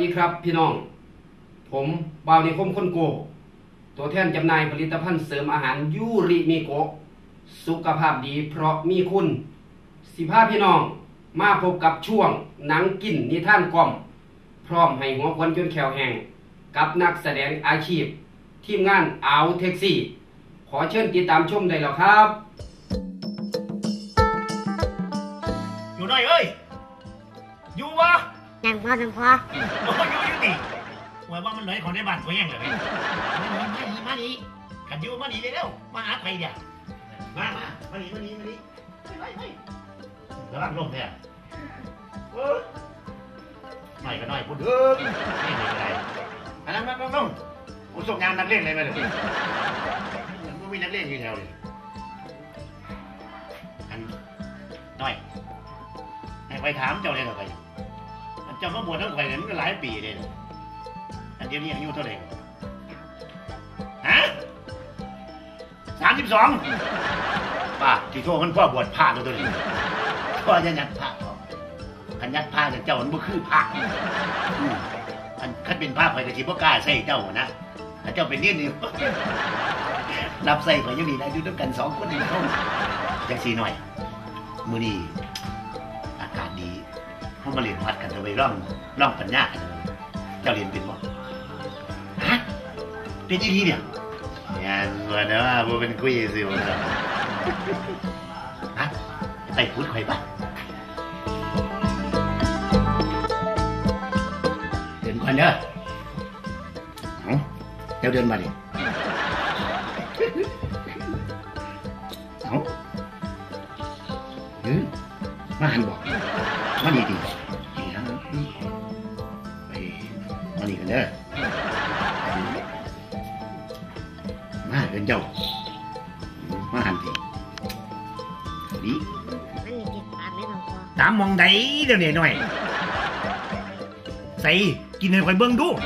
ดีครับพี่น้องผมบ่าวนิคมคนโกตัวแทนจำหน่ายผลิตภัณฑ์เสริมอาหารยูริมิโกะสุขภาพดีเพราะมีคุณ15พี่น้องมาพบกับช่วงหนังกินนิทานกล่อมพร้อมให้หัวควันจนแขวแห้งกับนักแสดงอาชีพทีมงานอาวแท็กซี่ขอเชิญติดตามชมได้แล้วครับอยู่หน่อยเอ้ยอยู่วะยังพอโอ้อยู่ดิว่ามันเลยของในบ้านเขาแย่งเลยมาดิขัดอยู่มาดิเร็วมาหาใครเดี๋ยวมาดิไม่แล้วร่างลมเนี่ยหน่อยก็หน่อยพูดเถอะนี่อะไรอันนั้นต้องผมส่งงานนักเล่นอะไรมาเลยมันมีนักเล่นอยู่แถวเลยอันหน่อยให้ไปถามเจ้าเลยหน่อยเจ้ามาบวชทั้งไข่เนี่ยมันก็หลายปีเลยอันเดียวนี้อายุเท่าไหร่ฮะ32ป่ะที่โทษมันพ่อบวชผ้าตัวนี้พ่อจะยัดผ้าขันยัดผ้าจากเจ้ามันบ่คือผ้าอันขันเป็นผ้าข่อยกะทิบ่กล้าใส่เจ้านะถ้าเจ้าเป็นเนียนนี่รับใส่ข่อยยังดีนะอยู่ด้วยกัน2คนในห้องจังสีหน่อยมื้อนี้อากาศดีเขามาเรียนวัดกันจะไปร่องปัญญากันเจ้าเรียนเป็นบ่ฮะเป็นที่นี่เนี่ยงานวันนะว่าเป็นคุยสิวะฮะไปพูดคุยป่ะเดินก่อนเด้อเจ้าเดินมาดิมาหันบอกมาดีนี่ฮะไปมาดีกันเด้อมาเดินเจ้ามาหันทีดีมันมีกินปากไม่ต้องพอตามมองใดเดี๋ยวนี้หน่อยใส่กินให้ข่อยเบิ่งดู1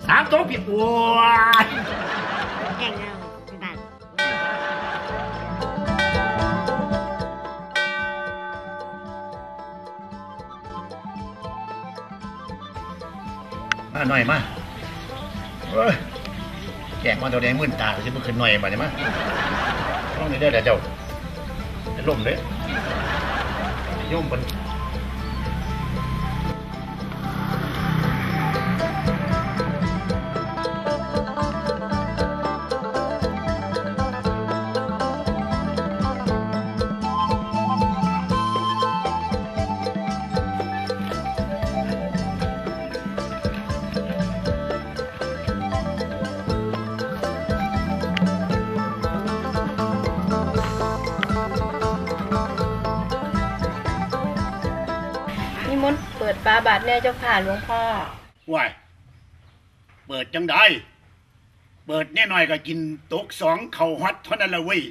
3ตัวผิดโอ้ยแข่งเอาเป็นบ้านมาหน่อยมาแกงมาตัวแดงมื่นตาจะมาขึ้นหน่อยมาเนี่ยมาต้องนี่ได้แต่เจ้าจะล่มเลยย่อมบนเปิดปาบาทแน่เจ้าค่ะหลวงพ่อว้ายเปิดจังได้เปิดแน่หน่อยก็กินตก2เข่าฮอตเท่านั้นละเว้ย